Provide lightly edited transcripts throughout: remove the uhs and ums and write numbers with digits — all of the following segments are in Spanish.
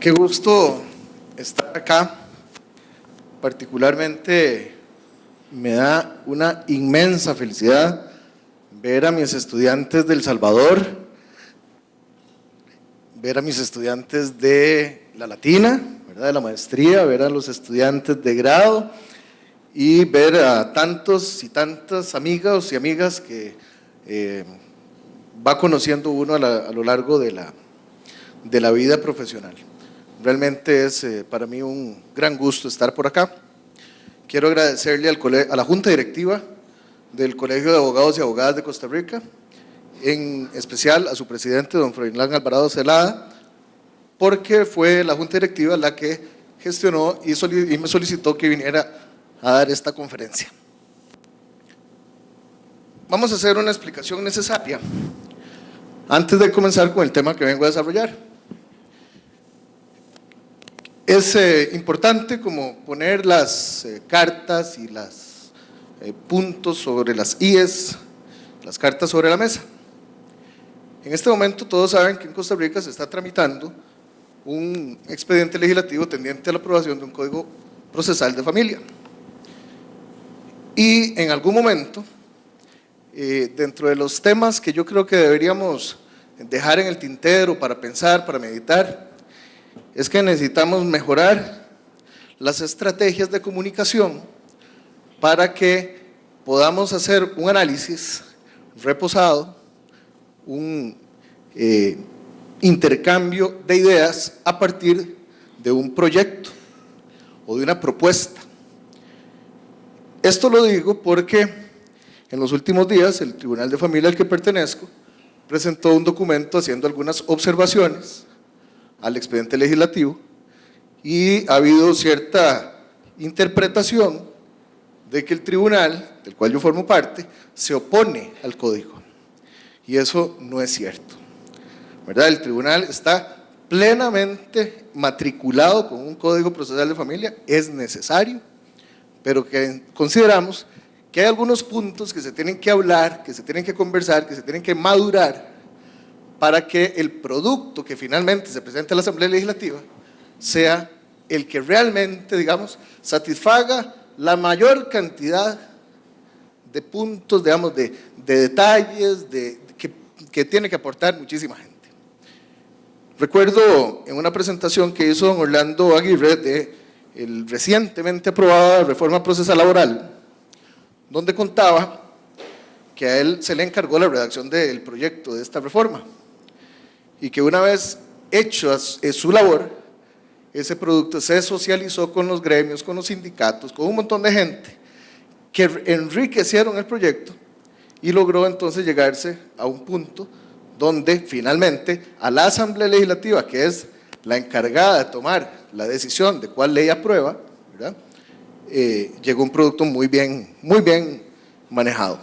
Qué gusto estar acá. Particularmente me da una inmensa felicidad ver a mis estudiantes de El Salvador, ver a mis estudiantes de la Latina, ¿verdad?, de la maestría, ver a los estudiantes de grado y ver a tantos y tantas amigos y amigas que va conociendo uno a lo largo de la vida profesional. Realmente es para mí un gran gusto estar por acá. Quiero agradecerle a la Junta Directiva del Colegio de Abogados y Abogadas de Costa Rica, en especial a su presidente, don Froilán Alvarado Celada, porque fue la Junta Directiva la que gestionó y me solicitó que viniera a dar esta conferencia. Vamos a hacer una explicación necesaria antes de comenzar con el tema que vengo a desarrollar. Es importante como poner las cartas y los puntos sobre las IES, las cartas sobre la mesa. En este momento todos saben que en Costa Rica se está tramitando un expediente legislativo tendiente a la aprobación de un Código Procesal de Familia. Y en algún momento, dentro de los temas que yo creo que deberíamos dejar en el tintero para pensar, para meditar, es que necesitamos mejorar las estrategias de comunicación para que podamos hacer un análisis reposado, un intercambio de ideas a partir de un proyecto o de una propuesta. Esto lo digo porque en los últimos días el Tribunal de Familia al que pertenezco presentó un documento haciendo algunas observaciones al expediente legislativo y ha habido cierta interpretación de que el tribunal, del cual yo formo parte, se opone al código, y eso no es cierto, ¿verdad? El tribunal está plenamente matriculado con un Código Procesal de Familia, es necesario, pero que consideramos que hay algunos puntos que se tienen que hablar, que se tienen que conversar, que se tienen que madurar para que el producto que finalmente se presente a la Asamblea Legislativa sea el que realmente, digamos, satisfaga la mayor cantidad de puntos, digamos, de detalles que tiene que aportar muchísima gente. Recuerdo en una presentación que hizo don Orlando Aguirre de el recientemente aprobada reforma procesal laboral, donde contaba que a él se le encargó la redacción del proyecto de esta reforma y que una vez hecho su labor, ese producto se socializó con los gremios, con los sindicatos, con un montón de gente que enriquecieron el proyecto y logró entonces llegarse a un punto donde finalmente a la Asamblea Legislativa, que es la encargada de tomar la decisión de cuál ley aprueba, ¿verdad?, llegó un producto muy bien manejado.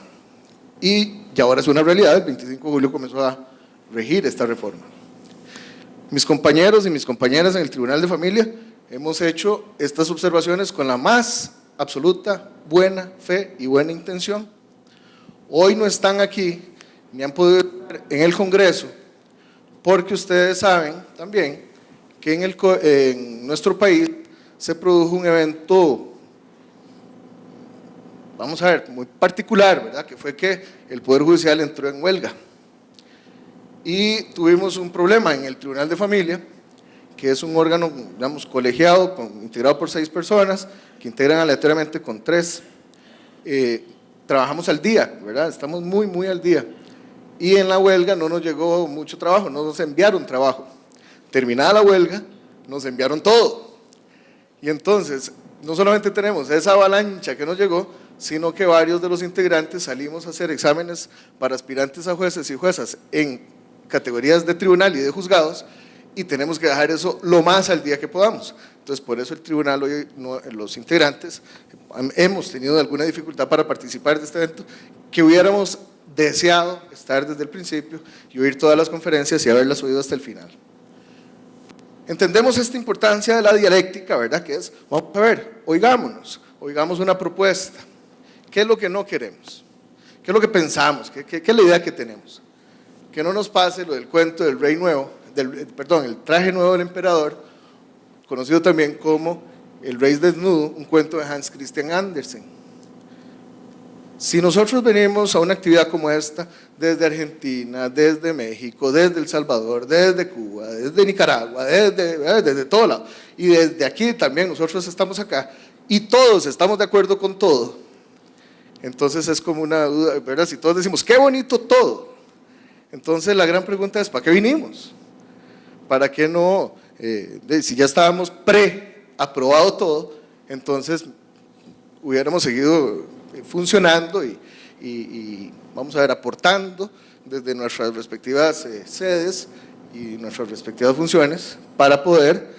Y ya ahora es una realidad, el 25 de julio comenzó a regir esta reforma. Mis compañeros y mis compañeras en el Tribunal de Familia hemos hecho estas observaciones con la más absoluta buena fe y buena intención. Hoy no están aquí ni han podido estar en el Congreso porque ustedes saben también que en nuestro país se produjo un evento, vamos a ver, muy particular, ¿verdad?, que fue que el Poder Judicial entró en huelga. Y tuvimos un problema en el Tribunal de Familia, que es un órgano, digamos, colegiado, integrado por 6 personas, que integran aleatoriamente con 3. Trabajamos al día, ¿verdad? Estamos muy al día. Y en la huelga no nos llegó mucho trabajo, no nos enviaron trabajo. Terminada la huelga, nos enviaron todo. Y entonces, no solamente tenemos esa avalancha que nos llegó, sino que varios de los integrantes salimos a hacer exámenes para aspirantes a jueces y juezas en categorías de tribunal y de juzgados, y tenemos que dejar eso lo más al día que podamos. Entonces, por eso el tribunal hoy, los integrantes, hemos tenido alguna dificultad para participar de este evento, que hubiéramos deseado estar desde el principio y oír todas las conferencias y haberlas oído hasta el final. Entendemos esta importancia de la dialéctica, ¿verdad?, que es, vamos a ver, oigamos una propuesta. ¿Qué es lo que no queremos? ¿Qué es lo que pensamos? ¿Qué es la idea que tenemos? Que no nos pase lo del cuento del rey nuevo, el traje nuevo del emperador, conocido también como El Rey Desnudo, un cuento de Hans Christian Andersen. Si nosotros venimos a una actividad como esta, desde Argentina, desde México, desde El Salvador, desde Cuba, desde Nicaragua, desde todo lado, y desde aquí también nosotros estamos acá, y todos estamos de acuerdo con todo, entonces es como una duda, ¿verdad? Si todos decimos, qué bonito todo, entonces la gran pregunta es, ¿para qué vinimos? ¿Para qué no? Si ya estábamos pre-aprobado todo, entonces hubiéramos seguido funcionando y vamos a ver, aportando desde nuestras respectivas sedes y nuestras respectivas funciones para poder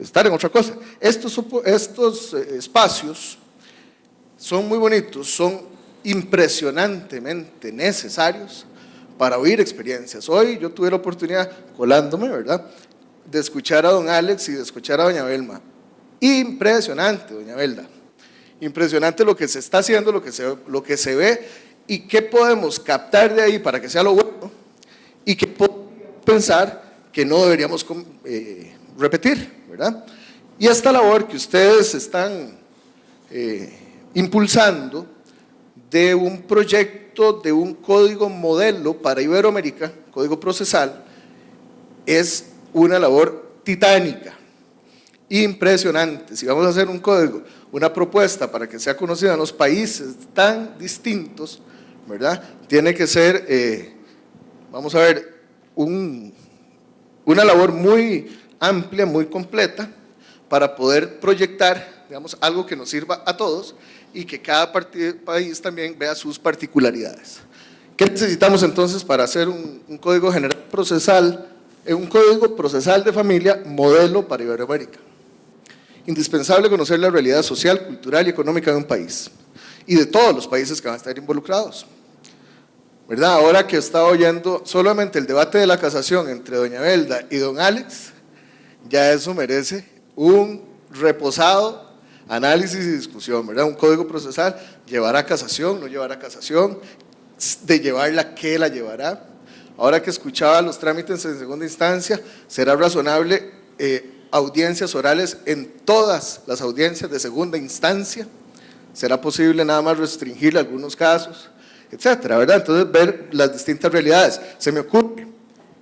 estar en otra cosa. Estos espacios son muy bonitos, son impresionantemente necesarios para oír experiencias. Hoy yo tuve la oportunidad, colándome, ¿verdad?, de escuchar a don Alex y de escuchar a doña Belma. Impresionante, doña Belda. Impresionante lo que se está haciendo, lo que se ve y qué podemos captar de ahí para que sea lo bueno y qué podemos pensar que no deberíamos repetir, ¿verdad? Y esta labor que ustedes están impulsando de un proyecto, de un código modelo para Iberoamérica, código procesal, es una labor titánica, impresionante. Si vamos a hacer un código, una propuesta para que sea conocida en los países tan distintos, ¿verdad?, tiene que ser, vamos a ver, una labor muy amplia, muy completa, para poder proyectar, digamos, algo que nos sirva a todos y que cada país también vea sus particularidades. ¿Qué necesitamos entonces para hacer un código general procesal, un código procesal de familia modelo para Iberoamérica? Indispensable conocer la realidad social, cultural y económica de un país y de todos los países que van a estar involucrados, ¿verdad? Ahora que estaba oyendo solamente el debate de la casación entre doña Belda y don Alex, ya eso merece un reposado análisis y discusión, ¿verdad? Un código procesal, ¿llevará casación, no llevará casación? De llevarla, ¿qué la llevará? Ahora que escuchaba los trámites en segunda instancia, ¿será razonable audiencias orales en todas las audiencias de segunda instancia? ¿Será posible nada más restringir algunos casos? Etcétera, ¿verdad? Entonces, ver las distintas realidades. Se me ocurre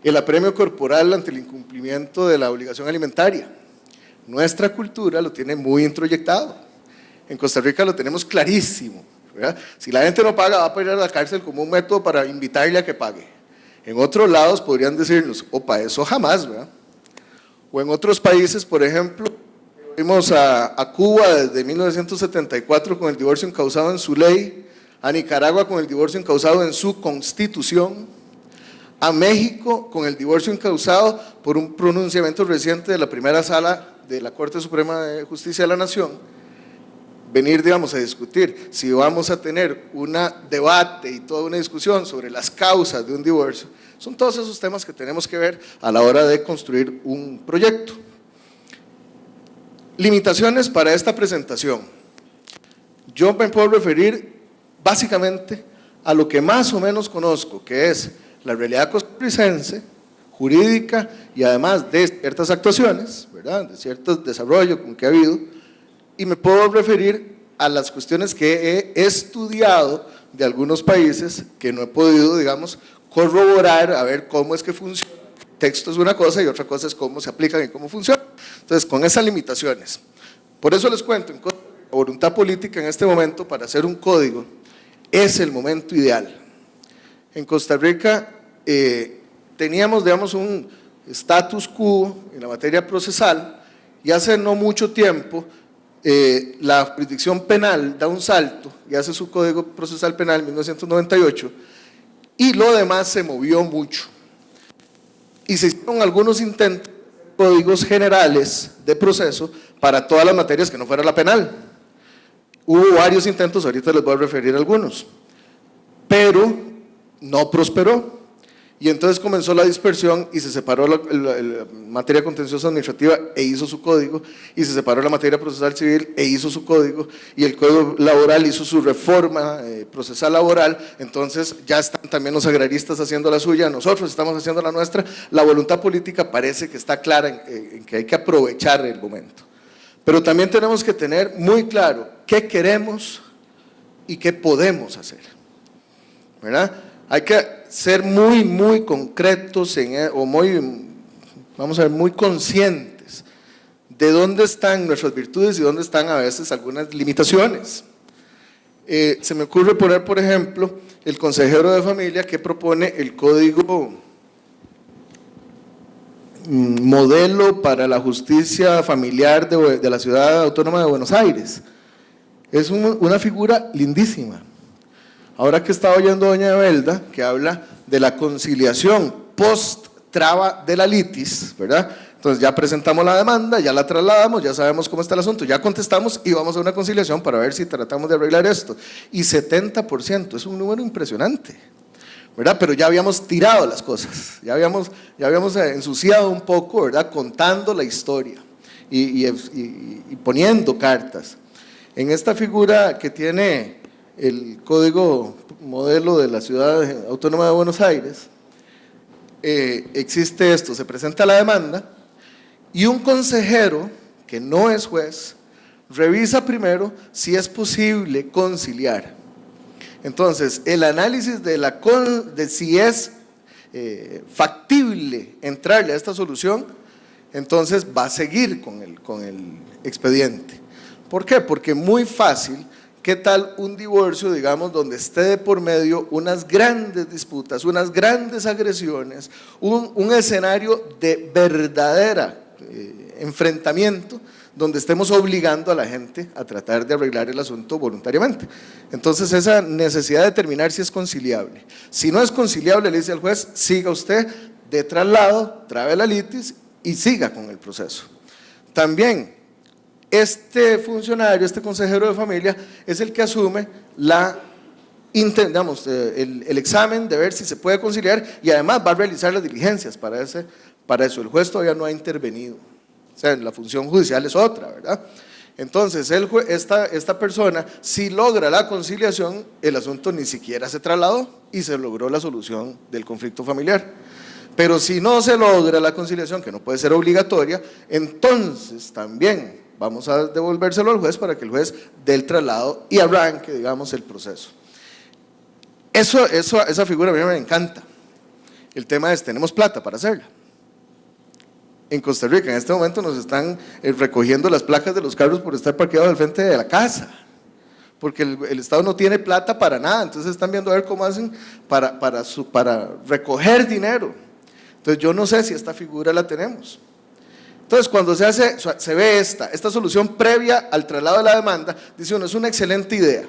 el apremio corporal ante el incumplimiento de la obligación alimentaria. Nuestra cultura lo tiene muy introyectado. En Costa Rica lo tenemos clarísimo, ¿verdad? Si la gente no paga, va a ir a la cárcel como un método para invitarle a que pague. En otros lados podrían decirnos, opa, eso jamás, ¿verdad? O en otros países, por ejemplo, vimos a Cuba desde 1974 con el divorcio encausado en su ley, a Nicaragua con el divorcio encausado en su constitución, a México con el divorcio encausado por un pronunciamiento reciente de la primera sala de la Corte Suprema de Justicia de la Nación. Venir, digamos, a discutir si vamos a tener un debate y toda una discusión sobre las causas de un divorcio, son todos esos temas que tenemos que ver a la hora de construir un proyecto. Limitaciones para esta presentación. Yo me puedo referir básicamente a lo que más o menos conozco, que es la realidad costarricense, jurídica y además de ciertas actuaciones, ¿verdad?, de ciertos desarrollos que ha habido, y me puedo referir a las cuestiones que he estudiado de algunos países que no he podido, digamos, corroborar a ver cómo es que funciona. El texto es una cosa y otra cosa es cómo se aplican y cómo funciona. Entonces, con esas limitaciones, por eso les cuento, la voluntad política en este momento para hacer un código es el momento ideal. En Costa Rica teníamos, digamos, un status quo en la materia procesal y hace no mucho tiempo la jurisdicción penal da un salto y hace su código procesal penal en 1998 y lo demás se movió mucho y se hicieron algunos intentos de códigos generales de proceso para todas las materias que no fuera la penal. Hubo varios intentos, ahorita les voy a referir a algunos, pero no prosperó. Y entonces comenzó la dispersión y se separó la materia contenciosa administrativa e hizo su código, y se separó la materia procesal civil e hizo su código, y el código laboral hizo su reforma procesal laboral. Entonces ya están también los agraristas haciendo la suya, nosotros estamos haciendo la nuestra. La voluntad política parece que está clara en que hay que aprovechar el momento. Pero también tenemos que tener muy claro qué queremos y qué podemos hacer, ¿verdad? Hay que ser muy concretos muy conscientes de dónde están nuestras virtudes y dónde están a veces algunas limitaciones. Se me ocurre poner, por ejemplo, el consejero de familia que propone el código modelo para la justicia familiar de la Ciudad Autónoma de Buenos Aires. Es una figura lindísima. Ahora que estaba oyendo doña Evelda, que habla de la conciliación post-traba de la litis, ¿verdad? Entonces ya presentamos la demanda, ya la trasladamos, ya sabemos cómo está el asunto, ya contestamos y vamos a una conciliación para ver si tratamos de arreglar esto. Y 70%, es un número impresionante, ¿verdad? Pero ya habíamos tirado las cosas, ya habíamos ensuciado un poco, ¿verdad? Contando la historia y poniendo cartas. En esta figura que tiene el código modelo de la Ciudad Autónoma de Buenos Aires, existe esto: se presenta la demanda y un consejero que no es juez revisa primero si es posible conciliar. Entonces, el análisis de si es factible entrarle a esta solución, entonces va a seguir con el expediente. ¿Por qué? Porque muy fácil. ¿Qué tal un divorcio, digamos, donde esté de por medio unas grandes disputas, unas grandes agresiones, un escenario de verdadera enfrentamiento, donde estemos obligando a la gente a tratar de arreglar el asunto voluntariamente? Entonces, esa necesidad de determinar si es conciliable. Si no es conciliable, le dice al juez: siga usted de traslado, trabe la litis y siga con el proceso. También, este funcionario, este consejero de familia, es el que asume el examen de ver si se puede conciliar, y además va a realizar las diligencias para eso. El juez todavía no ha intervenido. O sea, la función judicial es otra, ¿verdad? Entonces, esta persona, si logra la conciliación, el asunto ni siquiera se trasladó y se logró la solución del conflicto familiar. Pero si no se logra la conciliación, que no puede ser obligatoria, entonces también vamos a devolvérselo al juez para que el juez dé el traslado y arranque, digamos, el proceso. Esa figura a mí me encanta. El tema es: tenemos plata para hacerla. En Costa Rica en este momento nos están recogiendo las placas de los carros por estar parqueados al frente de la casa, porque el Estado no tiene plata para nada. Entonces están viendo a ver cómo hacen para recoger dinero. Entonces yo no sé si esta figura la tenemos. Entonces, cuando se ve esta solución previa al traslado de la demanda, dice uno: es una excelente idea,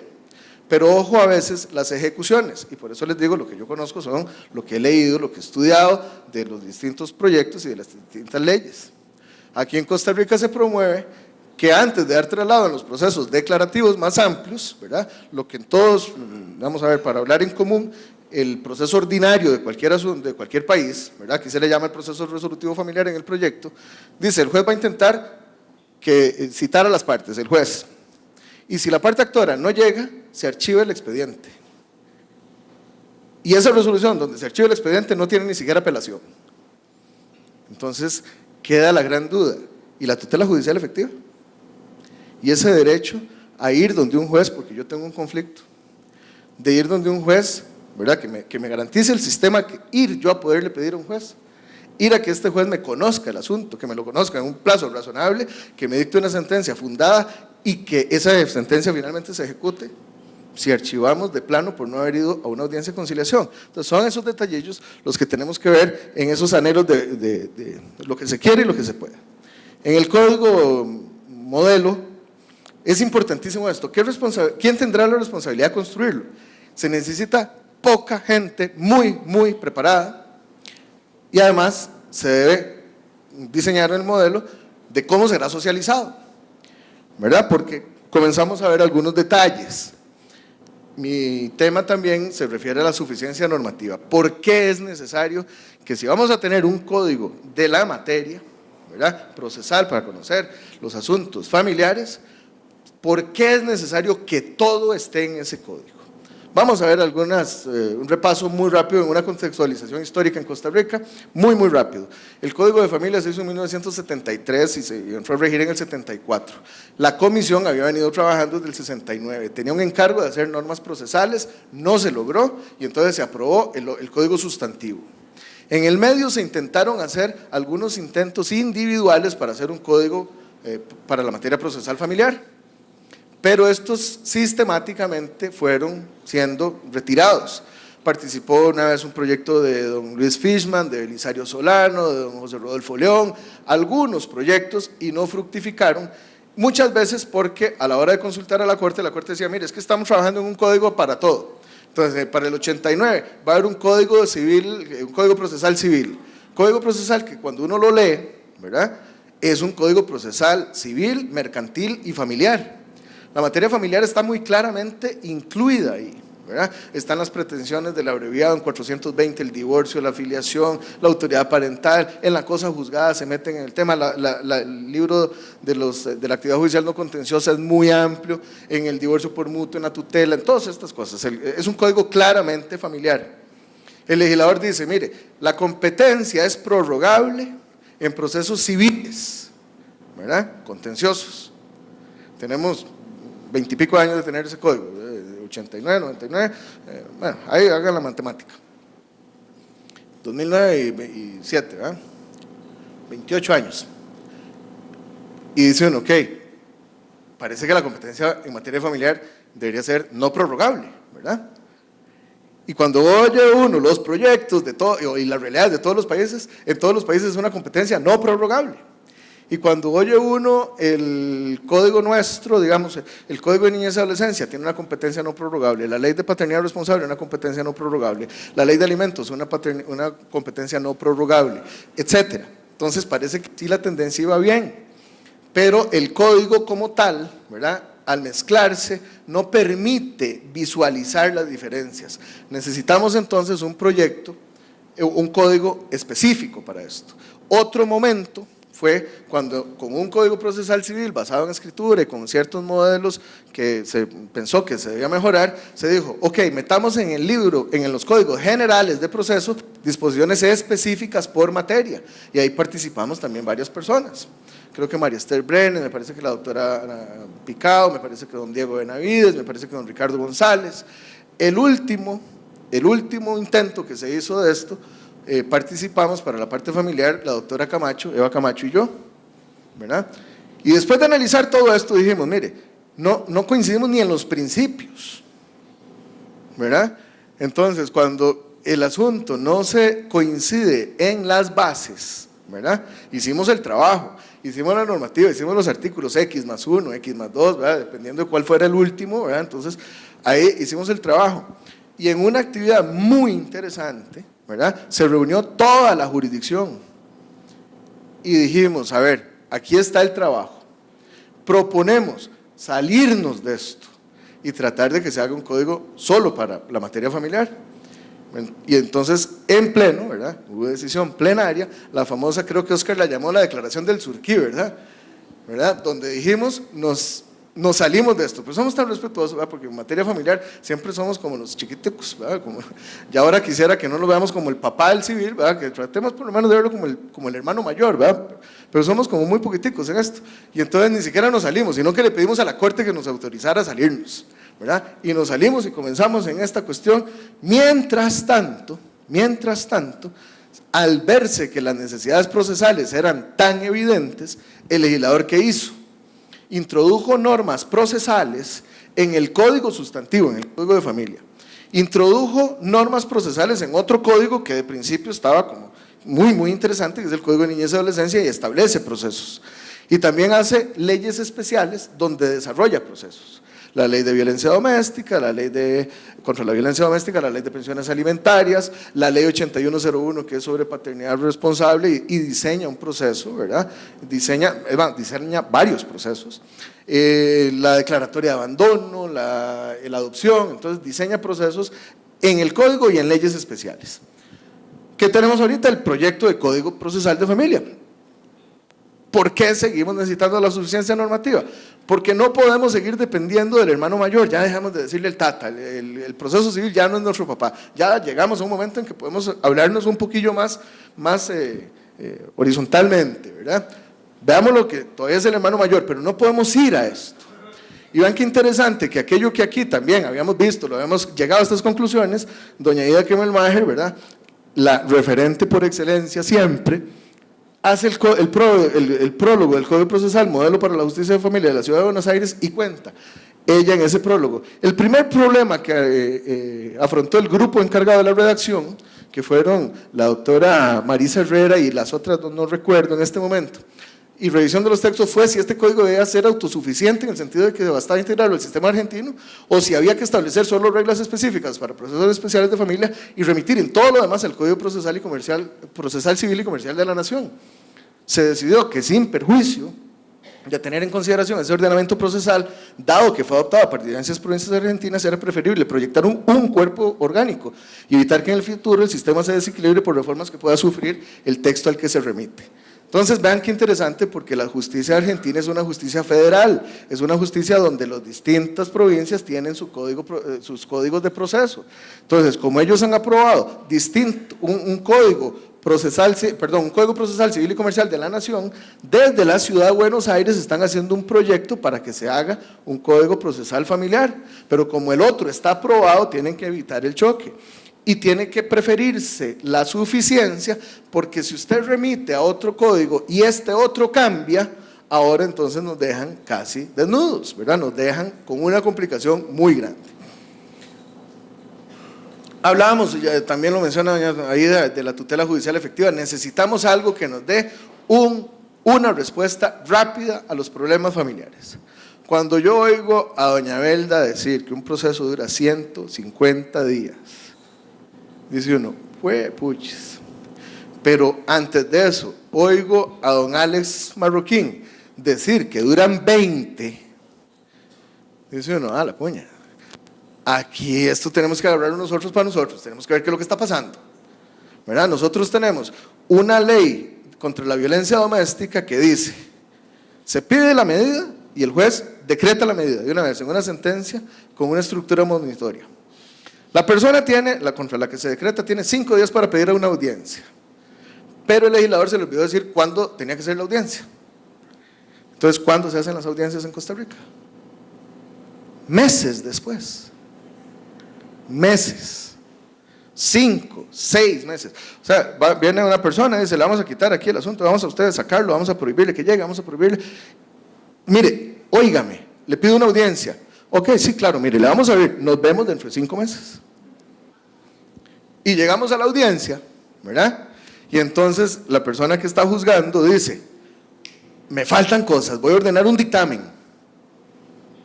pero ojo a veces las ejecuciones. Y por eso les digo, lo que yo conozco son lo que he leído, lo que he estudiado de los distintos proyectos y de las distintas leyes. Aquí en Costa Rica se promueve que antes de dar traslado en los procesos declarativos más amplios, ¿verdad? Lo que todos, vamos a ver, para hablar en común, el proceso ordinario de cualquier país, ¿verdad? Aquí se le llama el proceso resolutivo familiar en el proyecto. Dice: el juez va a intentar citar a las partes, el juez, y si la parte actora no llega, se archiva el expediente. Y esa resolución donde se archiva el expediente no tiene ni siquiera apelación. Entonces queda la gran duda: ¿y la tutela judicial efectiva? Y ese derecho a ir donde un juez, porque yo tengo un conflicto, de ir donde un juez, ¿verdad? Que me garantice el sistema, que ir yo a poderle pedir a un juez, ir a que este juez me conozca el asunto, que me lo conozca en un plazo razonable, que me dicte una sentencia fundada y que esa sentencia finalmente se ejecute, si archivamos de plano por no haber ido a una audiencia de conciliación. Entonces son esos detallillos los que tenemos que ver en esos anhelos de lo que se quiere y lo que se puede. En el código modelo es importantísimo esto: ¿quién tendrá la responsabilidad de construirlo? Se necesita poca gente muy preparada, y además se debe diseñar el modelo de cómo será socializado, ¿verdad? Porque comenzamos a ver algunos detalles. mi tema también se refiere a la suficiencia normativa. ¿Por qué es necesario que si vamos a tener un código de la materia, ¿verdad?, procesal para conocer los asuntos familiares, por qué es necesario que todo esté en ese código? Vamos a ver un repaso muy rápido en una contextualización histórica en Costa Rica, muy rápido. El Código de Familia se hizo en 1973 y se entró a regir en el 74. La comisión había venido trabajando desde el 69, tenía un encargo de hacer normas procesales, no se logró y entonces se aprobó el Código Sustantivo. En el medio se intentaron hacer algunos intentos individuales para hacer un código para la materia procesal familiar, pero estos sistemáticamente fueron siendo retirados. Participó una vez un proyecto de don Luis Fishman, de Belisario Solano, de don José Rodolfo León, algunos proyectos y no fructificaron, muchas veces porque a la hora de consultar a la Corte decía, mire, es que estamos trabajando en un código para todo. Entonces, para el 89 va a haber un código civil, un código procesal civil. Código procesal que cuando uno lo lee, ¿verdad?, es un código procesal civil, mercantil y familiar. La materia familiar está muy claramente incluida ahí, ¿verdad? Están las pretensiones del abreviado en 420, el divorcio, la filiación, la autoridad parental, en la cosa juzgada se meten en el tema, el libro de la actividad judicial no contenciosa es muy amplio, en el divorcio por mutuo, en la tutela, en todas estas cosas. Es un código claramente familiar. El legislador dice, mire, la competencia es prorrogable en procesos civiles, ¿verdad?, contenciosos. Tenemos 20 y pico años de tener ese código, 89, 99, bueno, ahí hagan la matemática. 2009 y 7, ¿verdad? 28 años. Y dice uno, ok, parece que la competencia en materia familiar debería ser no prorrogable, ¿verdad? Y cuando oye uno los proyectos de todo y las realidades de todos los países, en todos los países es una competencia no prorrogable. Y cuando oye uno el código nuestro, digamos, el Código de Niñez y Adolescencia tiene una competencia no prorrogable, la Ley de Paternidad Responsable una competencia no prorrogable, la Ley de Alimentos una competencia no prorrogable, etcétera. Entonces parece que sí la tendencia iba bien, pero el código como tal, ¿verdad?, al mezclarse no permite visualizar las diferencias. Necesitamos entonces un proyecto, un código específico para esto. Otro momento fue cuando con un código procesal civil basado en escritura y con ciertos modelos que se pensó que se debía mejorar, se dijo, ok, metamos en el libro, en los códigos generales de proceso, disposiciones específicas por materia, y ahí participamos también varias personas. Creo que María Esther Brenes, me parece que la doctora Ana Picado, me parece que don Diego Benavides, me parece que don Ricardo González. El último intento que se hizo de esto, participamos para la parte familiar la doctora Camacho, Eva Camacho y yo, ¿verdad? Y después de analizar todo esto dijimos, mire, no coincidimos ni en los principios, ¿verdad? Entonces, cuando el asunto no se coincide en las bases, ¿verdad?, hicimos el trabajo, hicimos la normativa, hicimos los artículos X+1, X+2, ¿verdad?, dependiendo de cuál fuera el último, ¿verdad? Entonces, ahí hicimos el trabajo. Y en una actividad muy interesante, ¿verdad?, se reunió toda la jurisdicción y dijimos, a ver, aquí está el trabajo, proponemos salirnos de esto y tratar de que se haga un código solo para la materia familiar. Y entonces en pleno, ¿verdad?, hubo decisión plenaria, la famosa, creo que Oscar la llamó la declaración del Surquí, ¿verdad? Donde dijimos, nos salimos de esto, pero somos tan respetuosos, ¿verdad?, porque en materia familiar siempre somos como los chiquiticos, ¿verdad?, y ahora quisiera que no lo veamos como el papá del civil, ¿verdad?, que tratemos por lo menos de verlo como el hermano mayor, ¿verdad?, pero somos como muy poquiticos en esto, y entonces ni siquiera nos salimos, sino que le pedimos a la Corte que nos autorizara a salirnos, ¿verdad?, y nos salimos y comenzamos en esta cuestión. Mientras tanto, al verse que las necesidades procesales eran tan evidentes, el legislador, ¿qué hizo? Introdujo normas procesales en el Código Sustantivo, en el Código de Familia. Introdujo normas procesales en otro código que de principio estaba como muy interesante, que es el Código de Niñez y Adolescencia, y establece procesos. Y también hace leyes especiales donde desarrolla procesos. la ley de violencia doméstica, la ley contra la violencia doméstica, la ley de pensiones alimentarias, la ley 8101 que es sobre paternidad responsable y diseña un proceso, ¿verdad? Diseña varios procesos. La declaratoria de abandono, la adopción, entonces diseña procesos en el código y en leyes especiales. ¿Qué tenemos ahorita? El proyecto de Código Procesal de Familia. ¿Por qué seguimos necesitando la suficiencia normativa? Porque no podemos seguir dependiendo del hermano mayor, ya dejamos de decirle el tata, el proceso civil ya no es nuestro papá, ya llegamos a un momento en que podemos hablarnos un poquillo más horizontalmente, ¿verdad? Veamos lo que todavía es el hermano mayor, pero no podemos ir a esto. Y vean qué interesante que aquello que aquí también habíamos visto, lo habíamos llegado a estas conclusiones, doña Ida Kemmelmacher, ¿verdad?, la referente por excelencia siempre, hace el prólogo del Código Procesal, modelo para la justicia de familia de la Ciudad de Buenos Aires, y cuenta ella en ese prólogo. El primer problema que afrontó el grupo encargado de la redacción, que fueron la doctora Marisa Herrera y las otras no recuerdo en este momento, y revisión de los textos, fue si este código debía ser autosuficiente en el sentido de que bastaba integrarlo al sistema argentino o si había que establecer solo reglas específicas para procesos especiales de familia y remitir en todo lo demás al Código Procesal Civil y Comercial de la Nación. Se decidió que sin perjuicio de tener en consideración ese ordenamiento procesal, dado que fue adoptado a partir de las provincias argentinas, era preferible proyectar un cuerpo orgánico y evitar que en el futuro el sistema se desequilibre por reformas que pueda sufrir el texto al que se remite. Entonces vean qué interesante, porque la justicia argentina es una justicia federal, es una justicia donde las distintas provincias tienen sus códigos de proceso. Entonces, como ellos han aprobado un código procesal civil y comercial de la nación, desde la ciudad de Buenos Aires están haciendo un proyecto para que se haga un código procesal familiar, pero como el otro está aprobado, tienen que evitar el choque. Y tiene que preferirse la suficiencia, porque si usted remite a otro código y este otro cambia, ahora entonces nos dejan casi desnudos, ¿verdad? Nos dejan con una complicación muy grande. Hablábamos, también lo menciona doña Aida, de la tutela judicial efectiva. Necesitamos algo que nos dé una respuesta rápida a los problemas familiares. Cuando yo oigo a doña Belda decir que un proceso dura 150 días, dice uno, fue puches. Pero antes de eso, oigo a don Alex Marroquín decir que duran 20, dice uno, la puña. Aquí esto tenemos que agarrarlo nosotros para nosotros, tenemos que ver qué es lo que está pasando, ¿verdad? Nosotros tenemos una ley contra la violencia doméstica que dice, se pide la medida y el juez decreta la medida de una vez en una sentencia con una estructura monitoria. La persona contra la que se decreta tiene 5 días para pedir una audiencia, pero el legislador se le olvidó decir cuándo tenía que ser la audiencia. Entonces, ¿cuándo se hacen las audiencias en Costa Rica? Meses después. Meses. 5, 6 meses. O sea, viene una persona y dice, le vamos a quitar aquí el asunto, vamos a ustedes sacarlo, vamos a prohibirle que llegue, vamos a prohibirle. Mire, óigame, le pido una audiencia. Ok, sí, claro, mire, le vamos a ver, nos vemos dentro de 5 meses. Y llegamos a la audiencia, ¿verdad? Y entonces la persona que está juzgando dice, me faltan cosas, voy a ordenar un dictamen,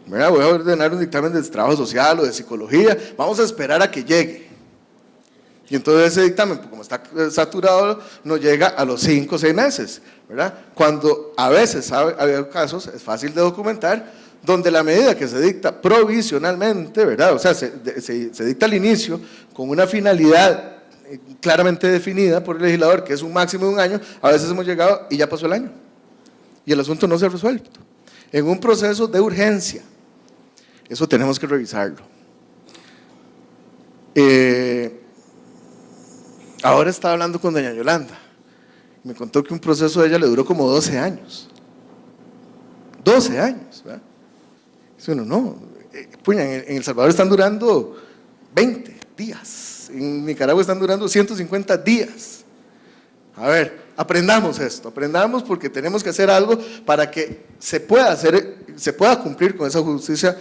¿verdad? Voy a ordenar un dictamen de trabajo social o de psicología, vamos a esperar a que llegue. Y entonces ese dictamen, como está saturado, nos llega a los 5 o 6 meses, ¿verdad? Cuando a veces ha habido casos, es fácil de documentar, donde la medida que se dicta provisionalmente, ¿verdad? O sea, se dicta al inicio con una finalidad claramente definida por el legislador, que es un máximo de 1 año, a veces hemos llegado y ya pasó el año. Y el asunto no se ha resuelto. En un proceso de urgencia. Eso tenemos que revisarlo. Ahora estaba hablando con doña Yolanda. Me contó que un proceso de ella le duró como 12 años. 12 años, ¿verdad? Dice uno, no, puña, en El Salvador están durando 20 días, en Nicaragua están durando 150 días. A ver, aprendamos esto, aprendamos porque tenemos que hacer algo para que se pueda cumplir con esa justicia,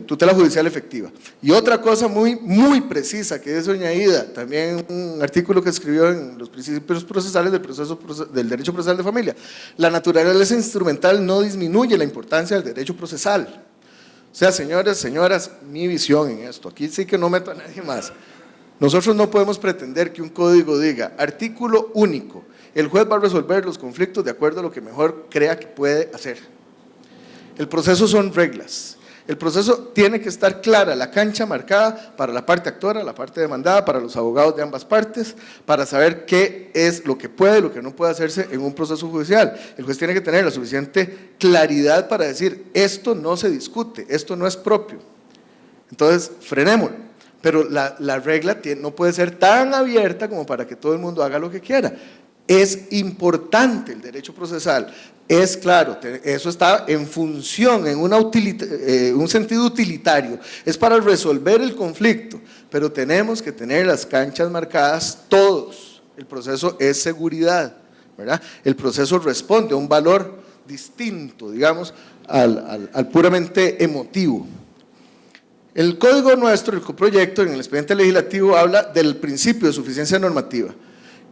tutela judicial efectiva. Y otra cosa muy precisa que dice doña Aida, también un artículo que escribió en los principios procesales del derecho procesal de familia, la naturaleza instrumental no disminuye la importancia del derecho procesal. O sea, señores, señoras, mi visión en esto, aquí sí que no meto a nadie más. Nosotros no podemos pretender que un código diga, artículo único, el juez va a resolver los conflictos de acuerdo a lo que mejor crea que puede hacer. El proceso son reglas. El proceso tiene que estar clara, la cancha marcada para la parte actora, la parte demandada, para los abogados de ambas partes, para saber qué es lo que puede y lo que no puede hacerse en un proceso judicial. El juez tiene que tener la suficiente claridad para decir, esto no se discute, esto no es propio. Entonces, frenémoslo. Pero la regla no puede ser tan abierta como para que todo el mundo haga lo que quiera. Es importante el derecho procesal, es claro, eso está en función, en un sentido utilitario, es para resolver el conflicto, pero tenemos que tener las canchas marcadas todos. El proceso es seguridad, ¿verdad? El proceso responde a un valor distinto, digamos, al puramente emotivo. El código nuestro, el coproyecto, en el expediente legislativo habla del principio de suficiencia normativa.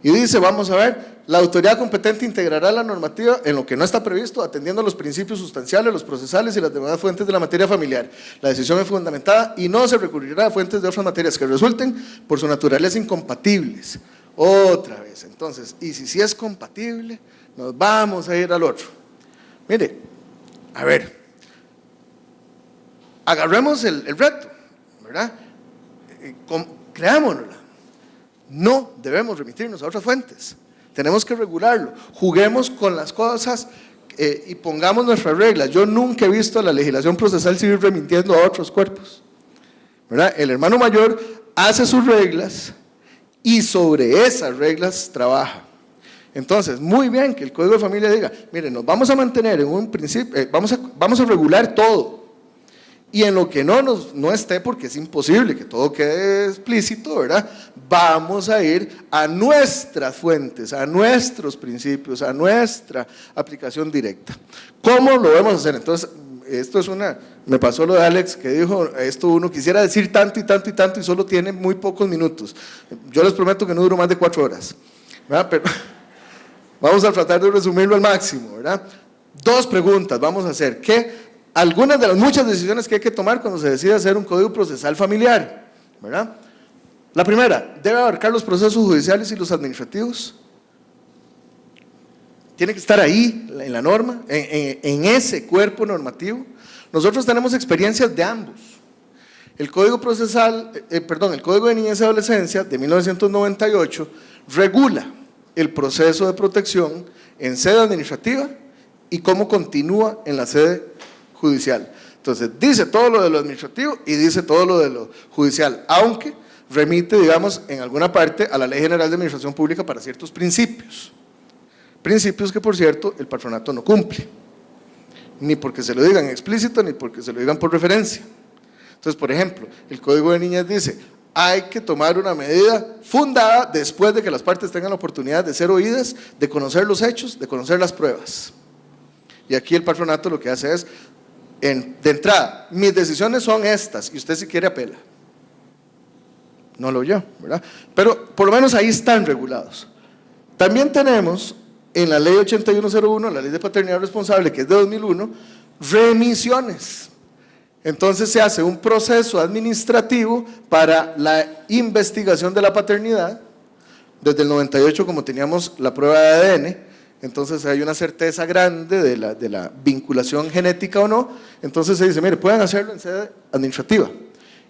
Y dice, vamos a ver, la autoridad competente integrará la normativa en lo que no está previsto, atendiendo a los principios sustanciales, los procesales y las demás fuentes de la materia familiar. La decisión es fundamentada y no se recurrirá a fuentes de otras materias que resulten por su naturaleza incompatibles. Otra vez, entonces, y si es compatible, nos vamos a ir al otro. Mire, a ver, agarremos el reto, ¿verdad? Creámoslo. No debemos remitirnos a otras fuentes, tenemos que regularlo, juguemos con las cosas y pongamos nuestras reglas. Yo nunca he visto a la legislación procesal civil remitiendo a otros cuerpos, ¿verdad? El hermano mayor hace sus reglas y sobre esas reglas trabaja. Entonces, muy bien que el Código de Familia diga, miren, nos vamos a mantener en un principio, vamos a regular todo. Y en lo que no esté, porque es imposible que todo quede explícito, ¿verdad? Vamos a ir a nuestras fuentes, a nuestros principios, a nuestra aplicación directa. ¿Cómo lo vamos a hacer? Entonces, esto es me pasó lo de Alex que dijo, esto uno quisiera decir tanto y tanto y tanto y solo tiene muy pocos minutos. Yo les prometo que no duro más de 4 horas, ¿verdad? Pero vamos a tratar de resumirlo al máximo, ¿verdad? 2 preguntas vamos a hacer. Algunas de las muchas decisiones que hay que tomar cuando se decide hacer un código procesal familiar, ¿verdad? La primera, ¿debe abarcar los procesos judiciales y los administrativos? Tiene que estar ahí, en la norma, en ese cuerpo normativo. Nosotros tenemos experiencias de ambos. El Código Procesal, el Código de Niñez y Adolescencia de 1998 regula el proceso de protección en sede administrativa y cómo continúa en la sede judicial. Entonces, dice todo lo de lo administrativo y dice todo lo de lo judicial, aunque remite, digamos, en alguna parte a la Ley General de Administración Pública para ciertos principios. Principios que, por cierto, el patronato no cumple, ni porque se lo digan explícito, ni porque se lo digan por referencia. Entonces, por ejemplo, el Código de Niñez dice, hay que tomar una medida fundada después de que las partes tengan la oportunidad de ser oídas, de conocer los hechos, de conocer las pruebas. Y aquí el patronato lo que hace es, de entrada, mis decisiones son estas, y usted si quiere apela. No lo oyó, ¿verdad? Pero por lo menos ahí están regulados. También tenemos en la ley 8101, la ley de paternidad responsable, que es de 2001, remisiones. Entonces se hace un proceso administrativo para la investigación de la paternidad. Desde el 98, como teníamos la prueba de ADN, entonces hay una certeza grande de la vinculación genética o no. Entonces se dice, mire, pueden hacerlo en sede administrativa.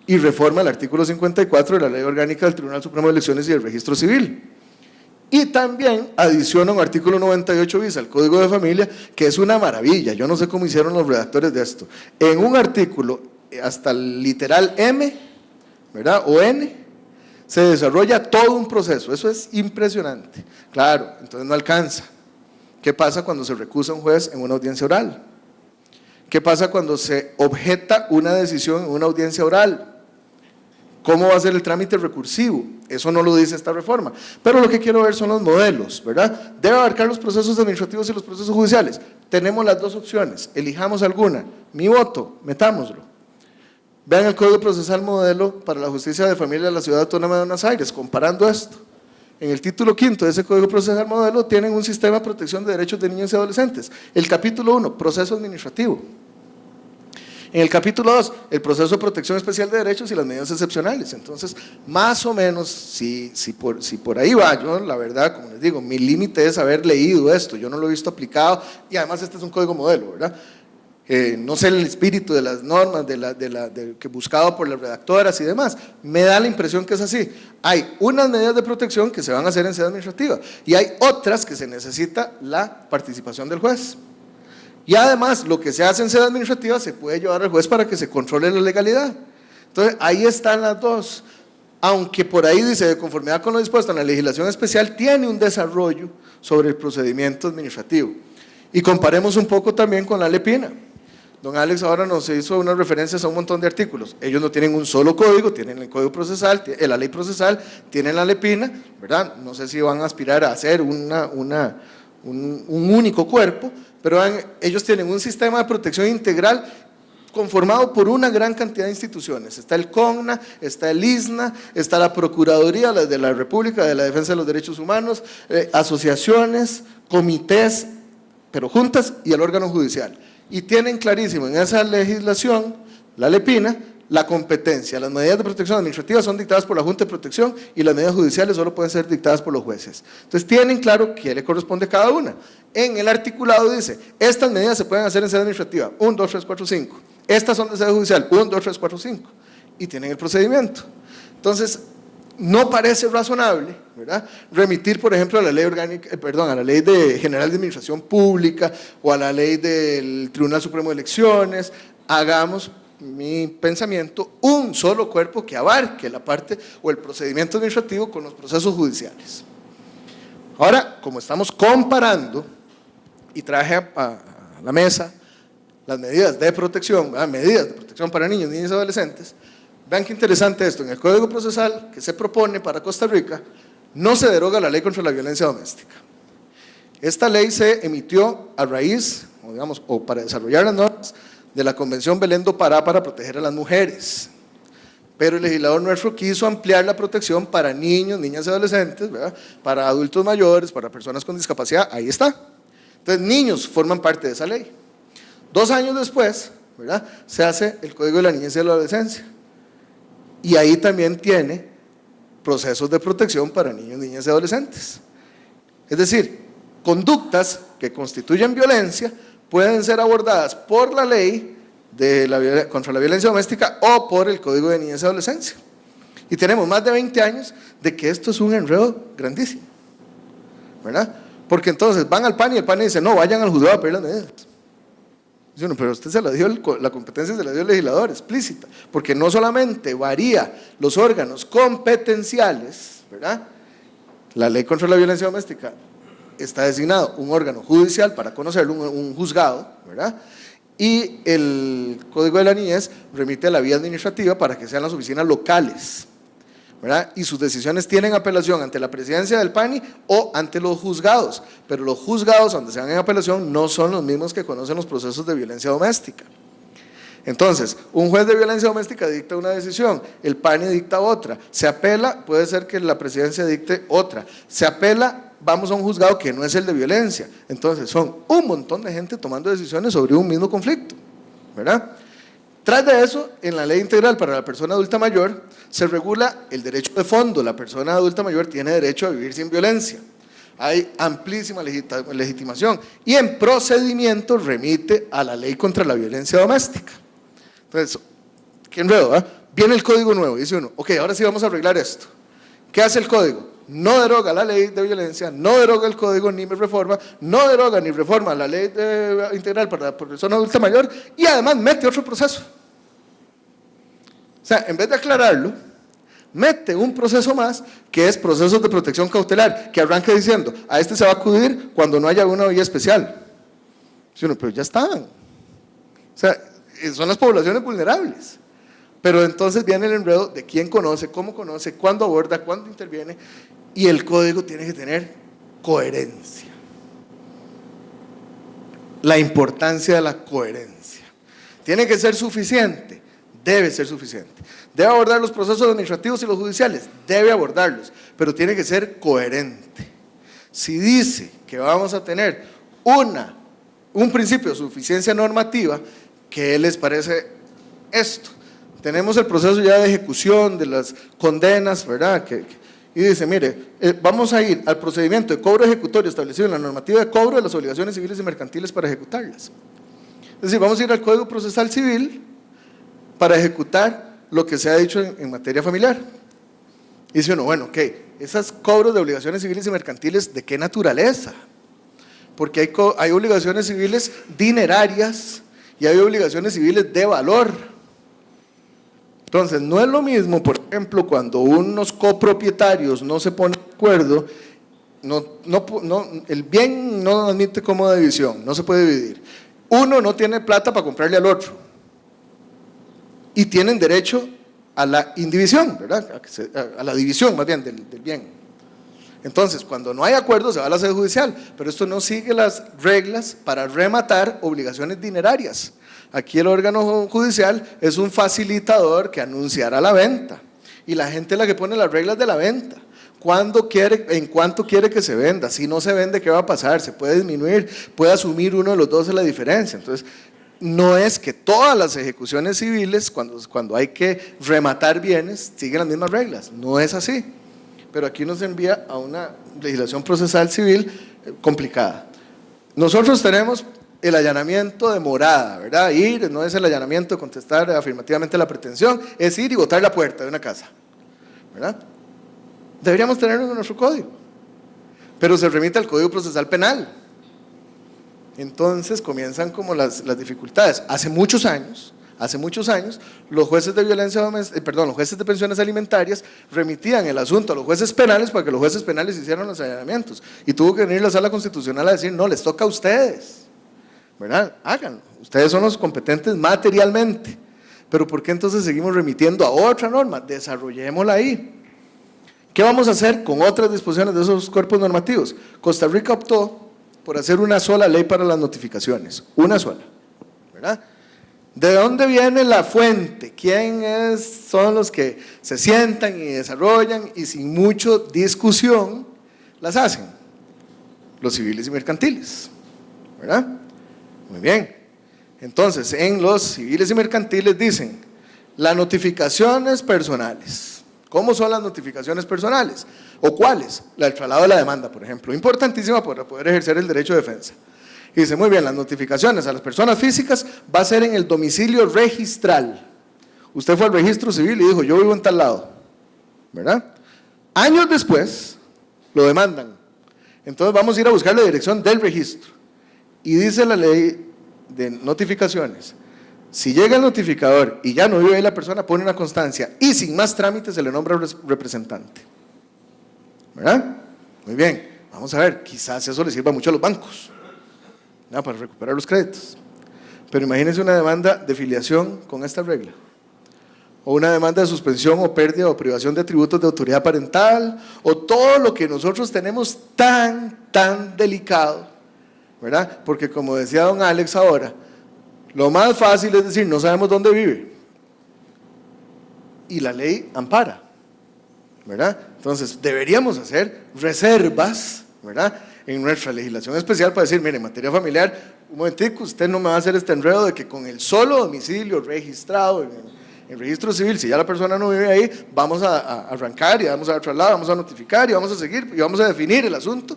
Y reforma el artículo 54 de la Ley Orgánica del Tribunal Supremo de Elecciones y del Registro Civil. Y también adiciona un artículo 98 bis al Código de Familia, que es una maravilla. Yo no sé cómo hicieron los redactores de esto. En un artículo, hasta el literal M, ¿verdad? O N, se desarrolla todo un proceso. Eso es impresionante. Claro, entonces no alcanza. ¿Qué pasa cuando se recusa un juez en una audiencia oral? ¿Qué pasa cuando se objeta una decisión en una audiencia oral? ¿Cómo va a ser el trámite recursivo? Eso no lo dice esta reforma. Pero lo que quiero ver son los modelos, ¿verdad? ¿Debe abarcar los procesos administrativos y los procesos judiciales? Tenemos las 2 opciones, elijamos alguna. Mi voto, metámoslo. Vean el Código Procesal Modelo para la Justicia de Familia de la Ciudad Autónoma de Buenos Aires, comparando esto. En el título 5 de ese Código Procesal Modelo tienen un sistema de protección de derechos de niños y adolescentes. El capítulo 1, proceso administrativo. En el capítulo 2, el proceso de protección especial de derechos y las medidas excepcionales. Entonces, más o menos, si por ahí va, yo la verdad, como les digo, mi límite es haber leído esto, yo no lo he visto aplicado, y además este es un código modelo, ¿verdad? No sé el espíritu de las normas, que buscado por las redactoras y demás, me da la impresión que es así. Hay unas medidas de protección que se van a hacer en sede administrativa, y hay otras que se necesita la participación del juez. Y además, lo que se hace en sede administrativa se puede llevar al juez para que se controle la legalidad. Entonces, ahí están las dos. Aunque por ahí dice, de conformidad con lo dispuesto en la legislación especial, tiene un desarrollo sobre el procedimiento administrativo. Y comparemos un poco también con la LEPINA. Don Alex ahora nos hizo unas referencias a un montón de artículos. Ellos no tienen un solo código, tienen el código procesal, la ley procesal, tienen la LEPINA, ¿verdad? No sé si van a aspirar a hacer un único cuerpo, pero ellos tienen un sistema de protección integral conformado por una gran cantidad de instituciones. Está el CONNA, está el ISNA, está la Procuraduría de la República de la Defensa de los Derechos Humanos, asociaciones, comités, pero juntas, y el órgano judicial. Y tienen clarísimo en esa legislación, la LEPINA, la competencia. Las medidas de protección administrativa son dictadas por la Junta de Protección y las medidas judiciales solo pueden ser dictadas por los jueces. Entonces tienen claro qué le corresponde a cada una. En el articulado dice, estas medidas se pueden hacer en sede administrativa, 1, 2, 3, 4, 5. Estas son de sede judicial, 1, 2, 3, 4, 5. Y tienen el procedimiento. Entonces, no parece razonable, ¿verdad?, remitir, por ejemplo, a la ley orgánica, a la ley general de administración pública o a la ley del Tribunal Supremo de Elecciones. Hagamos, mi pensamiento, un solo cuerpo que abarque la parte o el procedimiento administrativo con los procesos judiciales. Ahora, como estamos comparando, y traje a la mesa las medidas de protección, para niños, niñas y adolescentes, vean qué interesante esto. En el Código Procesal que se propone para Costa Rica, no se deroga la ley contra la violencia doméstica. Esta ley se emitió a raíz, o para desarrollar las normas de la Convención Belén do Pará para proteger a las mujeres. Pero el legislador nuestro quiso ampliar la protección para niños, niñas y adolescentes, ¿verdad?, para adultos mayores, para personas con discapacidad. Ahí está. Entonces, niños forman parte de esa ley. 2 años después, ¿verdad?, se hace el Código de la Niñez y la Adolescencia. Y ahí también tiene procesos de protección para niños, niñas y adolescentes. Es decir, conductas que constituyen violencia pueden ser abordadas por la ley contra la violencia doméstica o por el Código de Niñez y Adolescencia. Y tenemos más de 20 años de que esto es un enredo grandísimo, ¿verdad? Porque entonces van al PAN y el PAN dice, no, vayan al juzgado a pedir las medidas. Dice uno, pero usted se la dio, la competencia se la dio el legislador, explícita, porque no solamente varía los órganos competenciales, ¿verdad? La ley contra la violencia doméstica está designado un órgano judicial para conocerlo, un juzgado, ¿verdad? Y el Código de la Niñez remite a la vía administrativa para que sean las oficinas locales, ¿verdad? Y sus decisiones tienen apelación ante la presidencia del PANI o ante los juzgados, pero los juzgados donde se dan en apelación no son los mismos que conocen los procesos de violencia doméstica. Entonces, un juez de violencia doméstica dicta una decisión, el PANI dicta otra, se apela, puede ser que la presidencia dicte otra, se apela, vamos a un juzgado que no es el de violencia. Entonces, son un montón de gente tomando decisiones sobre un mismo conflicto, ¿verdad? Tras de eso, en la ley integral para la persona adulta mayor, se regula el derecho de fondo. La persona adulta mayor tiene derecho a vivir sin violencia. Hay amplísima legitimación y en procedimiento remite a la ley contra la violencia doméstica. Entonces, qué enredo, ¿eh? Viene el código nuevo, dice uno, ok, ahora sí vamos a arreglar esto. ¿Qué hace el código? No deroga la ley de violencia, no deroga el código ni reforma, no deroga ni reforma la ley integral para la persona adulta mayor y además mete otro proceso. O sea, en vez de aclararlo, mete un proceso más que es procesos de protección cautelar, que arranca diciendo, a este se va a acudir cuando no haya una vía especial. Sí, no, pero ya están. O sea, son las poblaciones vulnerables. Pero entonces viene el enredo de quién conoce, cómo conoce, cuándo aborda, cuándo interviene, y el código tiene que tener coherencia. La importancia de la coherencia. Tiene que ser suficiente, debe ser suficiente. Debe abordar los procesos administrativos y los judiciales, debe abordarlos, pero tiene que ser coherente. Si dice que vamos a tener un principio de suficiencia normativa, ¿qué les parece esto. Tenemos el proceso ya de ejecución de las condenas, ¿verdad? Y dice, mire, vamos a ir al procedimiento de cobro ejecutorio establecido en la normativa de cobro de las obligaciones civiles y mercantiles para ejecutarlas. Es decir, vamos a ir al Código Procesal Civil para ejecutar lo que se ha dicho en materia familiar. Y dice uno, bueno, ok, esos cobros de obligaciones civiles y mercantiles, ¿de qué naturaleza? Porque hay obligaciones civiles dinerarias y hay obligaciones civiles de valor. Entonces, no es lo mismo, por ejemplo, cuando unos copropietarios no se ponen de acuerdo, el bien no admite como división, no se puede dividir. Uno no tiene plata para comprarle al otro y tienen derecho a la indivisión, ¿verdad? A la división más bien del bien. Entonces, cuando no hay acuerdo se va a la sede judicial, pero esto no sigue las reglas para rematar obligaciones dinerarias. Aquí el órgano judicial es un facilitador que anunciará la venta y la gente es la que pone las reglas de la venta. ¿Cuándo quiere, en cuánto quiere que se venda? Si no se vende, ¿qué va a pasar? ¿Se puede disminuir? ¿Puede asumir uno de los dos la diferencia? Entonces, no es que todas las ejecuciones civiles, cuando hay que rematar bienes, siguen las mismas reglas. No es así. Pero aquí nos envía a una legislación procesal civil complicada. Nosotros tenemos el allanamiento de morada, ¿verdad? Ir, no es el allanamiento de contestar afirmativamente la pretensión, es ir y botar la puerta de una casa, ¿verdad? Deberíamos tenerlo en nuestro código, pero se remite al Código Procesal Penal. Entonces comienzan como las dificultades. Hace muchos años, los jueces de los jueces de pensiones alimentarias remitían el asunto a los jueces penales para que los jueces penales hicieran los allanamientos. Y tuvo que venir la Sala Constitucional a decir, no, les toca a ustedes, ¿verdad? Háganlo, ustedes son los competentes materialmente. Pero ¿por qué entonces seguimos remitiendo a otra norma? Desarrollémosla ahí. ¿Qué vamos a hacer con otras disposiciones de esos cuerpos normativos? Costa Rica optó por hacer una sola ley para las notificaciones, una sola, ¿verdad? ¿De dónde viene la fuente? Son los que se sientan y desarrollan y sin mucha discusión las hacen? Los civiles y mercantiles, ¿verdad? Muy bien. Entonces, en los civiles y mercantiles dicen, las notificaciones personales. ¿Cómo son las notificaciones personales? ¿O cuáles? El traslado de la demanda, por ejemplo, importantísima para poder ejercer el derecho de defensa. Y dice, muy bien, las notificaciones a las personas físicas va a ser en el domicilio registral. Usted fue al registro civil y dijo, yo vivo en tal lado, ¿verdad? Años después, lo demandan. Entonces vamos a ir a buscar la dirección del registro. Y dice la ley de notificaciones, si llega el notificador y ya no vive ahí la persona, pone una constancia y sin más trámites se le nombra representante, ¿verdad? Muy bien, vamos a ver, quizás eso le sirva mucho a los bancos, ¿no? Para recuperar los créditos. Pero imagínense una demanda de filiación con esta regla, o una demanda de suspensión o pérdida o privación de atributos de autoridad parental, o todo lo que nosotros tenemos tan delicado, ¿verdad? Porque como decía don Alex ahora, lo más fácil es decir, no sabemos dónde vive. Y la ley ampara, ¿verdad? Entonces, deberíamos hacer reservas, ¿verdad? En nuestra legislación especial para decir, mire, en materia familiar, un momentico, usted no me va a hacer este enredo de que con el solo domicilio registrado en el registro civil, si ya la persona no vive ahí, vamos a arrancar y vamos a dar traslado, vamos a notificar y vamos a seguir y vamos a definir el asunto,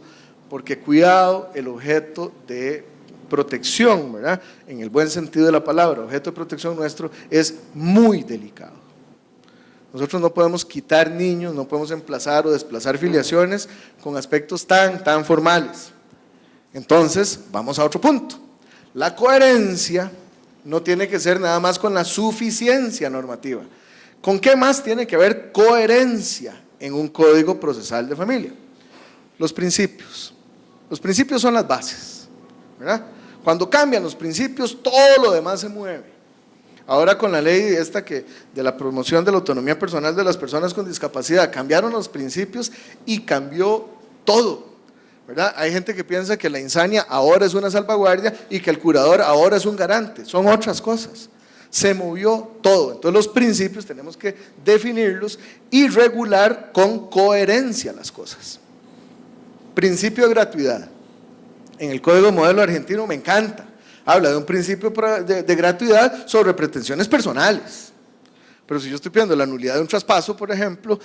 porque cuidado, el objeto de protección, ¿verdad? En el buen sentido de la palabra, objeto de protección nuestro es muy delicado. Nosotros no podemos quitar niños, no podemos emplazar o desplazar filiaciones con aspectos tan formales. Entonces, vamos a otro punto. La coherencia no tiene que ser nada más con la suficiencia normativa. ¿Con qué más tiene que ver coherencia en un código procesal de familia? Los principios. Los principios son las bases, ¿verdad? Cuando cambian los principios, todo lo demás se mueve. Ahora con la ley esta de la promoción de la autonomía personal de las personas con discapacidad, cambiaron los principios y cambió todo, ¿verdad? Hay gente que piensa que la insania ahora es una salvaguardia y que el curador ahora es un garante, son otras cosas. Se movió todo, entonces los principios tenemos que definirlos y regular con coherencia las cosas. Principio de gratuidad. En el Código Modelo Argentino me encanta, habla de un principio de gratuidad sobre pretensiones personales. Pero si yo estoy pidiendo la nulidad de un traspaso, por ejemplo,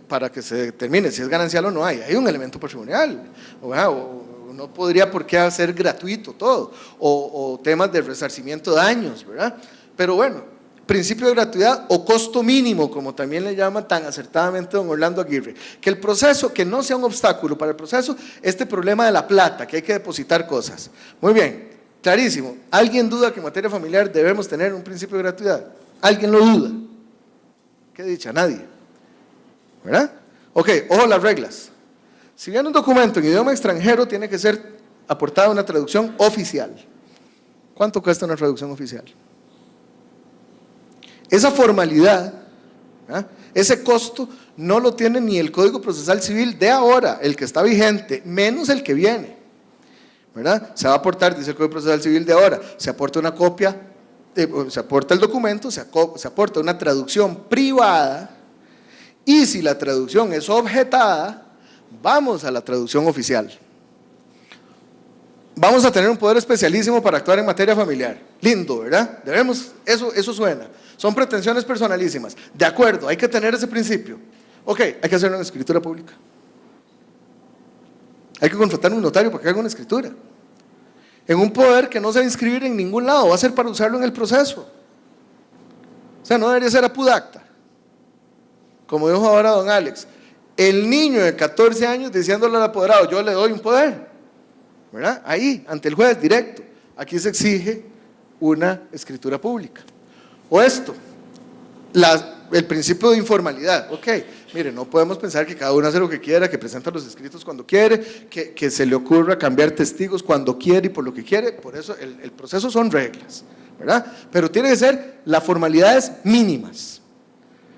para que se determine si es ganancial o no, hay un elemento patrimonial. O no podría por qué hacer gratuito todo, o temas de resarcimiento de daños, ¿verdad? Pero bueno, principio de gratuidad o costo mínimo, como también le llama tan acertadamente don Orlando Aguirre, que el proceso, que no sea un obstáculo para el proceso, este problema de la plata, que hay que depositar cosas. Muy bien, clarísimo. ¿Alguien duda que en materia familiar debemos tener un principio de gratuidad? ¿Alguien lo duda? ¿Qué dicha? Nadie, ¿verdad? Ok, ojo las reglas. Si viene un documento en idioma extranjero, tiene que ser aportada una traducción oficial. ¿Cuánto cuesta una traducción oficial? Esa formalidad, ese costo, no lo tiene ni el Código Procesal Civil de ahora, el que está vigente, menos el que viene, ¿verdad? Se va a aportar, dice el Código Procesal Civil de ahora, se aporta una copia, se aporta el documento, se aporta una traducción privada, y si la traducción es objetada, vamos a la traducción oficial. Vamos a tener un poder especialísimo para actuar en materia familiar. Lindo, ¿verdad? Debemos, eso suena. Son pretensiones personalísimas. De acuerdo, hay que tener ese principio. Ok, hay que hacer una escritura pública. Hay que contratar un notario para que haga una escritura. En un poder que no se va a inscribir en ningún lado, va a ser para usarlo en el proceso. O sea, no debería ser apudacta. Como dijo ahora don Alex, el niño de 14 años diciéndole al apoderado, yo le doy un poder, ¿verdad? Ahí, ante el juez, directo. Aquí se exige una escritura pública. O esto, el principio de informalidad. Ok, mire, no podemos pensar que cada uno hace lo que quiera, que presenta los escritos cuando quiere, que se le ocurra cambiar testigos cuando quiere y por lo que quiere. Por eso el proceso son reglas, ¿verdad? Pero tiene que ser las formalidades mínimas.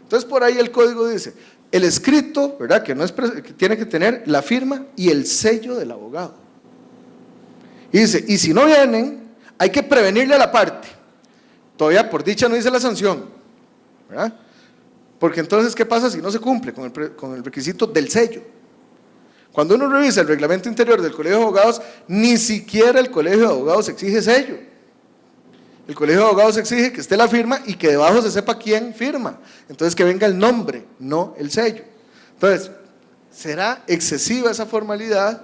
Entonces por ahí el código dice, el escrito, ¿verdad? Que tiene que tener la firma y el sello del abogado. Y dice, y si no vienen, hay que prevenirle a la parte. Todavía por dicha no dice la sanción, ¿verdad? Porque entonces, ¿qué pasa si no se cumple con el requisito del sello? Cuando uno revisa el reglamento interior del Colegio de Abogados, ni siquiera el Colegio de Abogados exige sello. El Colegio de Abogados exige que esté la firma y que debajo se sepa quién firma. Entonces, que venga el nombre, no el sello. Entonces, ¿será excesiva esa formalidad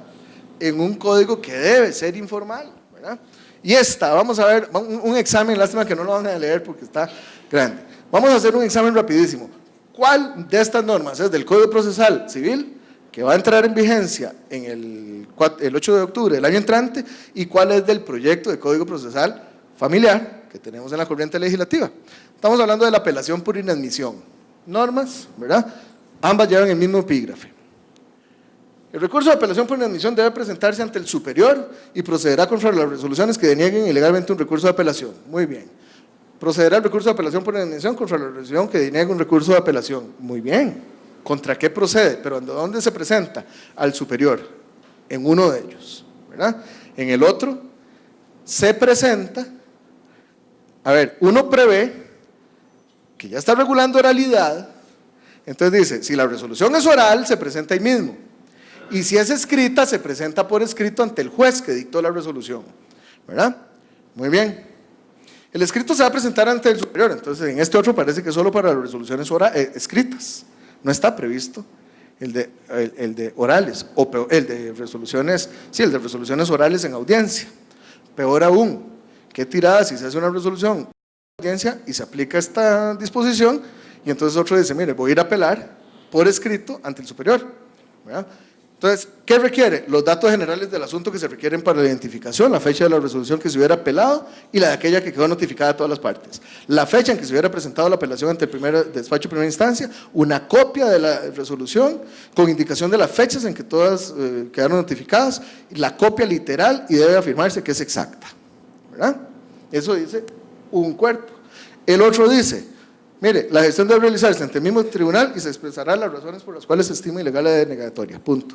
en un código que debe ser informal, ¿verdad? Y vamos a ver un examen, lástima que no lo van a leer porque está grande. Vamos a hacer un examen rapidísimo. ¿Cuál de estas normas es del Código Procesal Civil que va a entrar en vigencia en el 8 de octubre del año entrante y cuál es del proyecto de Código Procesal Familiar que tenemos en la corriente legislativa? Estamos hablando de la apelación por inadmisión. Normas, ¿verdad? Ambas llevan el mismo epígrafe. El recurso de apelación por inadmisión debe presentarse ante el superior y procederá contra las resoluciones que denieguen ilegalmente un recurso de apelación. Muy bien. Procederá el recurso de apelación por inadmisión contra la resolución que deniegue un recurso de apelación. Muy bien. ¿Contra qué procede? Pero ¿dónde se presenta? Al superior, en uno de ellos, ¿verdad? En el otro se presenta, a ver, uno prevé que ya está regulando oralidad, entonces dice, si la resolución es oral, se presenta ahí mismo. Y si es escrita, se presenta por escrito ante el juez que dictó la resolución, ¿verdad? Muy bien. El escrito se va a presentar ante el superior, entonces en este otro parece que solo para las resoluciones escritas, no está previsto el de orales, o peor, el de resoluciones orales en audiencia. Peor aún, qué tirada si se hace una resolución en audiencia y se aplica esta disposición, y entonces otro dice, mire, voy a ir a apelar por escrito ante el superior, ¿verdad? Entonces, ¿qué requiere? Los datos generales del asunto que se requieren para la identificación, la fecha de la resolución que se hubiera apelado y la de aquella que quedó notificada a todas las partes. La fecha en que se hubiera presentado la apelación ante el despacho de primera instancia, una copia de la resolución con indicación de las fechas en que todas quedaron notificadas, la copia literal y debe afirmarse que es exacta, ¿verdad? Eso dice un cuerpo. El otro dice, mire, la gestión debe realizarse ante el mismo tribunal y se expresarán las razones por las cuales se estima ilegal la denegatoria, punto.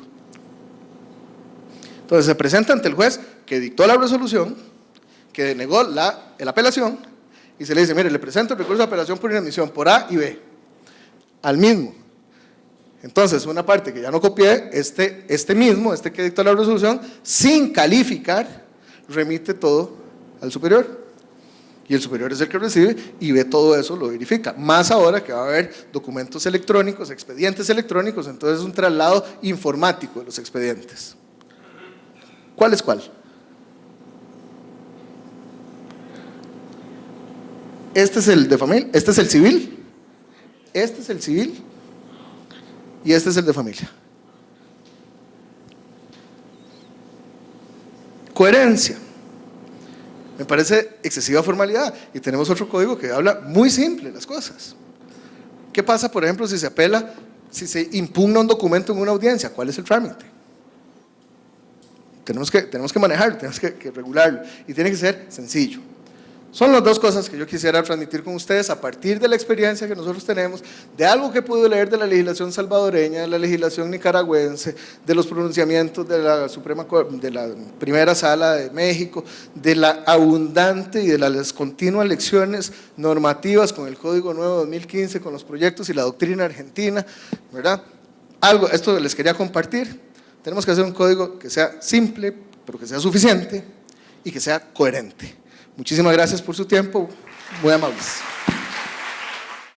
Entonces se presenta ante el juez que dictó la resolución, que denegó la apelación, y se le dice, mire, le presento el recurso de apelación por inadmisión por A y B, al mismo. Entonces, una parte que ya no copié, este que dictó la resolución, sin calificar, remite todo al superior. Y el superior es el que recibe y ve todo eso, lo verifica. Más ahora que va a haber documentos electrónicos, expedientes electrónicos, entonces es un traslado informático de los expedientes. ¿Cuál es cuál? Este es el de familia, este es el civil, este es el civil y este es el de familia. Coherencia. Me parece excesiva formalidad y tenemos otro código que habla muy simple las cosas. ¿Qué pasa, por ejemplo, si se apela, si se impugna un documento en una audiencia? ¿Cuál es el trámite? Tenemos que manejarlo, tenemos que regularlo y tiene que ser sencillo. Son las dos cosas que yo quisiera transmitir con ustedes a partir de la experiencia que nosotros tenemos, de algo que pude leer de la legislación salvadoreña, de la legislación nicaragüense, de los pronunciamientos de la primera sala de México, de la abundante y de las continuas lecciones normativas con el Código Nuevo 2015, con los proyectos y la doctrina argentina, ¿verdad? Esto les quería compartir. Tenemos que hacer un código que sea simple, pero que sea suficiente y que sea coherente. Muchísimas gracias por su tiempo, muy amables.